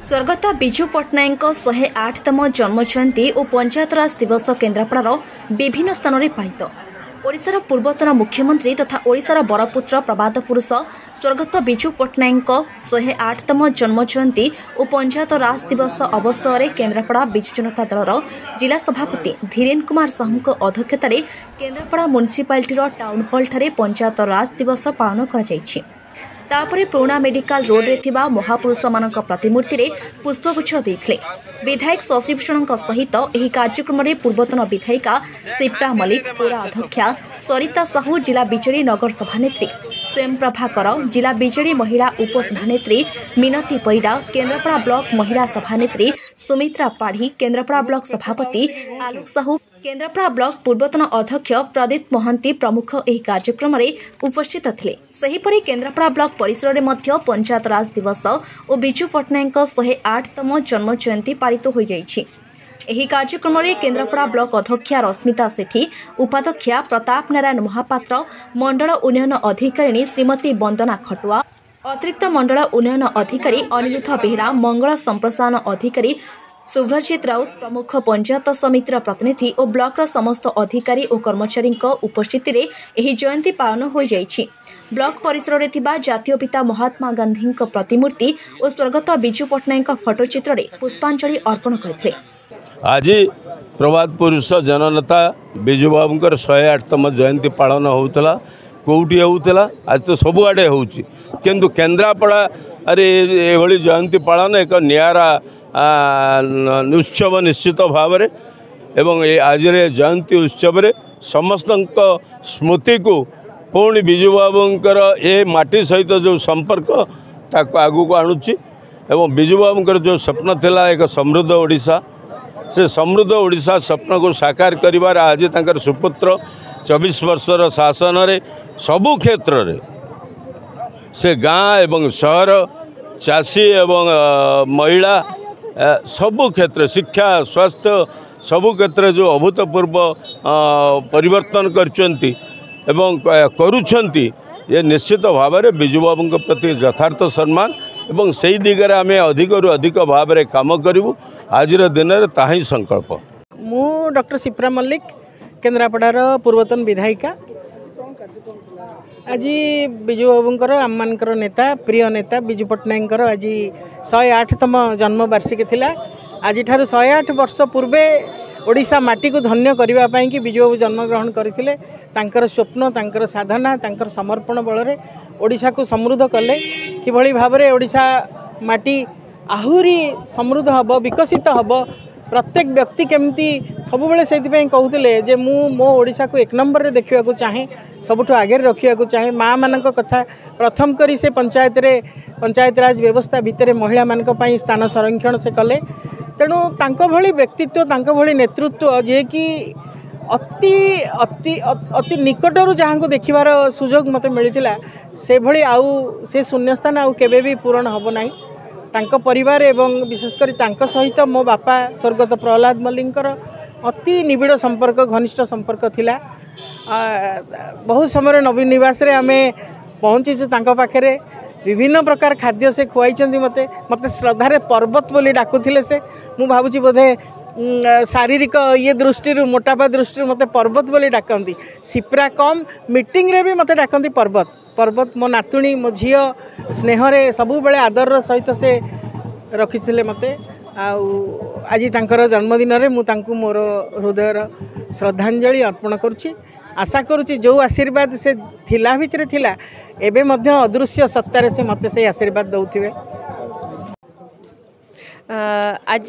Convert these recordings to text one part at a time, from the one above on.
स्वर्गत विजु पट्टनायक 108तम जन्म जयंती और पंचायतराज दिवस केन्द्रापड़ार विभिन्न स्थान में पालित। ओडिशार पूर्वतन मुख्यमंत्री तथा ओडिशार बरपुत्र प्रबाद पुरुष स्वर्गत विजु पट्टनायक 108तम जन्म जयंती और पंचायतराज दिवस अवसर में केन्द्रापड़ा विजु जनता दलर जिला सभापति धीरेन कुमार साहू अध्यक्षतार केन्द्रापड़ा म्युनिसिपालिटी टाउन हॉल ठारे पंचायतराज दिवस पालन कर तापरे पुराणा मेडिकल रोड रे थिबा महापुरुष मानक प्रतिमूर्ति रे पुष्पगुच्छ देथिले। विधायक शशिभूषण सहित एही कार्यक्रम रे पूर्वतन विधायिका शिप्रा मल्लिक, पूरा अध्यक्षा सरिता साहू, जिला बीजेडी नगर सभानेत्री स्वयं प्रभाकर, जिला बीजेडी महिला उपसभानेत्री मिनती परिडा, केन्द्रापड़ा ब्लॉक महिला सभानेत्री सुमित्रा पाढ़ी, केन्द्रापड़ा ब्लॉक सभापति आलोक साहू, केन्द्रापड़ा ब्लॉक पूर्वतन अध्यक्ष प्रदीप महांती प्रमुख एही कार्यक्रम रे उपस्थित थिले। सेहीपरि केन्द्रापड़ा ब्लॉक परिसर में मध्य पंचायतराज दिवस और विजु पट्टनायक 108तम जन्म जयंती पालित हो जाइछि। एही कार्यक्रम में केन्द्रापड़ा ब्लॉक अध्यक्षा रश्मिता सेठी, उपाध्यक्षा प्रताप नारायण महापात्र, मंडल उन्नयन अधिकारिणी श्रीमती वंदना खटुआ, अतिरिक्त मंडल उन्नयन अधिकारी अनिरुद्ध बेहरा, मंगल संप्रसारण अधिकारी सुभ्रजित राउत प्रमुख पंचायत समितिर प्रतिनिधि और ब्लॉकर समस्त अधिकारी और कर्मचारी उपस्थिति रे एही जयंती पालन हो जाइछि। ब्लॉक परिसर में थिबा जातीय पिता महात्मा गांधी प्रतिमूर्ति और स्वर्गत विजु पट्टनायक फोटोचित्र रे पुष्पांजलि अर्पण करथिले। आज प्रभात पुरुष जननेता विजु बाबूंकर 108तम जयंती पालन होउतला। कोउटी होउतला आज तो सबुआडे होउछि, किंतु केन्द्रापड़ा अरे एभली जयंती पालन एक नियारा उत्सव निश्चित भाव में एवं आज जयंती उत्सव समस्त स्मृति को पुणी विजु बाबूंकर ए माटी सहित जो संपर्क ताको आगू को आणुची एवं विजु बाबूंकर जो स्वप्न थिला एक समृद्ध ओडिशा, से समृद्ध ओडिशा स्वप्न को साकार करिवार आज तांकर सुपुत्र 24 वर्षर शासन रे सबु क्षेत्र रे से गाँ एवं शहर चाषी एवं महिला सबु क्षेत्र शिक्षा स्वास्थ्य सबु क्षेत्र जो अभूतपूर्व परिवर्तन करचंती एवं करुछंती ये निश्चित भाव में विजु बाबू प्रति यथार्थ सम्मान एवं सही दिगरे आमे अधिक रु अधिक भाव में काम करूँ। आज दिन में ताही संकल्प। मु डॉक्टर शिप्रा मल्लिक, केन्द्रापड़ार पूर्वतन विधायिका। आज विजु बाबूंकर आममानकर नेता प्रिय नेता विजु पट्टनायक आज 108तम जन्मवार्षिकी थिला। आज 108 वर्ष पूर्वे ओडिशा माटी को धन्य करने कि विजु बाबू जन्मग्रहण करथिले। तांकर स्वप्न, तांकर साधना, तांकर समर्पण बल ओडिशा को समृद्ध कले। किभली भाव में ओडिशा माटी आहुरी समृद्ध हब, विकसित हब, प्रत्येक व्यक्ति केमती सब बेले से कहते जे मो ओडिशा को 1 नंबर रे देखा चाहे, सबुठ आगे रखा चाहे। माँ मान कथा प्रथम करी से पंचायतराज व्यवस्था भितर महिला मान स्थान संरक्षण से कले। तेणु तांको भली व्यक्तित्व, तांको भली नेतृत्व जे कि अति अति अति निकटरू जहाँ को देखिबार सुजोग मते मिलिथिला, से भली आउ से शून्यस्थान आउ केबे भी पूरण हबो नाही। तांको परिवार एवं विशेषकर तांको सहित मो बापा स्वर्गत प्रहलाद मल्लिकर अति निबिड़ संपर्क, घनिष्ठ संपर्क थिला। बहुत समय नवीन निवास रे आमे पहुँचीचु तांको पाखरे। विभिन्न प्रकार खाद्य से खुआई मते मते श्रद्धारे पर्वत बोली डाकुथिले। से मु भाबुची बोधे शारीरिक ये दृष्टि मोटापा दृष्टि मते पर्वत बोली डाकंती। सिप्रा कम मीटिंग रे भी मते डाकंती पर्वत पर्वत। मो नातुणी मो झियो स्नेहरे सबु बेले आदर सहित से रखिथिले मते। आज तांकर जन्मदिन रे मु तांकु मोर हृदयर श्रद्धांजलि अर्पण करुछि। आशा करुछि जो आशीर्वाद से थिला भितरे थिला एबे मध्य अदृश्य सत्तारे से मते से आशीर्वाद दउथिबे। आज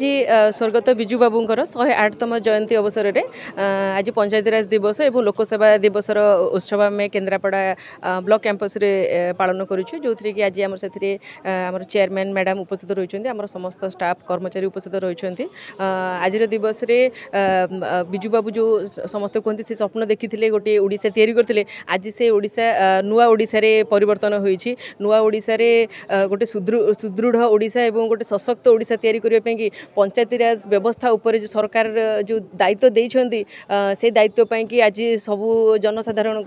स्वर्गत विजु बाबूंकर 108तम जयंती अवसर में आज पंचायतराज दिवस और लोकसेवा दिवस उत्सव आम केन्द्रापड़ा ब्लॉक कैंपस रे पालन करुछु, जो थी कि आज आम से आम चेयरमैन मैडम उपस्थित रही, आम समस्त स्टाफ कर्मचारी उपस्थित रही। आज दिवस रे विजु बाबू जो समस्त कहते से स्वप्न देखी गोटे ओडिशा तैयारी करते, आज से ओडिशा नुआ ओडिशा रे परिवर्तन होइछि। नुआ ओडिशा रे गोटे सुदृढ़ ओडिशा एवं गोटे सशक्त ओडिशा तैयारी करने कि पंचायतीराज व्यवस्था उपर जो सरकार जो दायित्व देइछन्ती से दायित्व पाई कि आज सबू जनसाधारण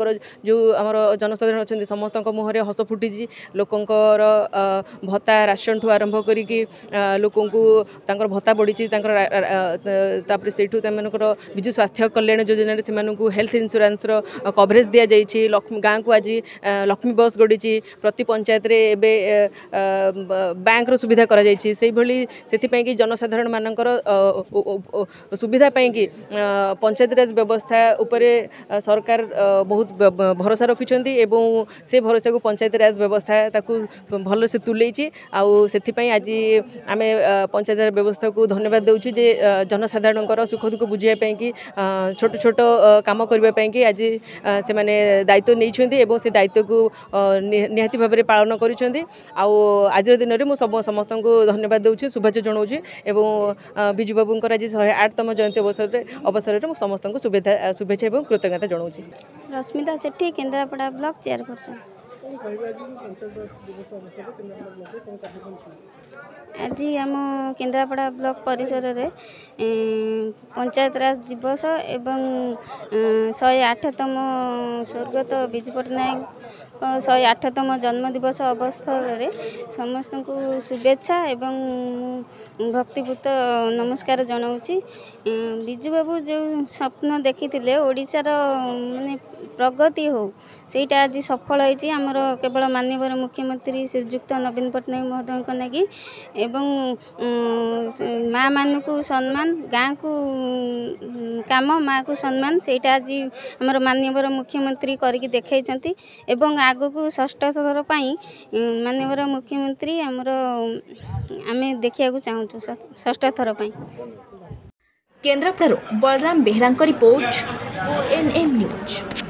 जो आमर जनसाधारण अच्छा समस्त मुहर हस फुटी लोकंर भत्ता राशन ठू आरंभ करी लोक भत्ता बढ़ी से विजु स्वास्थ्य कल्याण योजना से हेल्थ इंश्योरेंस कवरेज दि जाइए गाँव को आज लक्ष्मी बस गड़ी प्रति पंचायत बैंक सुविधा करा से जनसाधारण मानकर सुविधा कि पंचायतीराज व्यवस्था उपरे सरकार बहुत भरोसा रखिंट से भरोसा को पंचायतीराज व्यवस्था भल से तुले आज आम पंचायतीराज व्यवस्था को धन्यवाद देउछु जे जनसाधारण सुख दुख बुझाई कि छोट छोट काम करने आज से माने दायित्व नहीं से दायित्व को निहाती भाव में पालन कर आज दिन में समस्त को धन्यवाद दूँ शुभेच्छा जनाऊँ एवं बिजू बाबूंकर आज 108तम जयंती अवसर में समस्त को शुभेच्छा और कृतज्ञता जनाऊँ। रश्मिता सेठी केन्द्रापड़ा ब्लॉक चेयरपर्सन। आज आम केन्द्रापड़ा ब्लॉक परिसर में पंचायतराज दिवस एवं 108तम स्वर्गत बिजू पट्टनायक 108तम जन्मदिवस अवसर में समस्त को शुभेच्छा एवं भक्तिपूत नमस्कार जनाऊँगी। बिजू बाबू जो स्वप्न देखी ओडिशार माने प्रगति हो सेटा आज सफल होती आमर केवल माननीय मुख्यमंत्री श्रीजुक्त नवीन पट्टनायक महोदय को लगी एवं माँ मान को सम्मान गाँ को काम माँ को सम्मान सेटा आज आमर माननीय मुख्यमंत्री करके देखते एवं आग को षष्ठ थर माननीय मुख्यमंत्री आमर आमे देखा चाहूँ षष्ठ थर। Kendrapara Balram Behera report ONM news.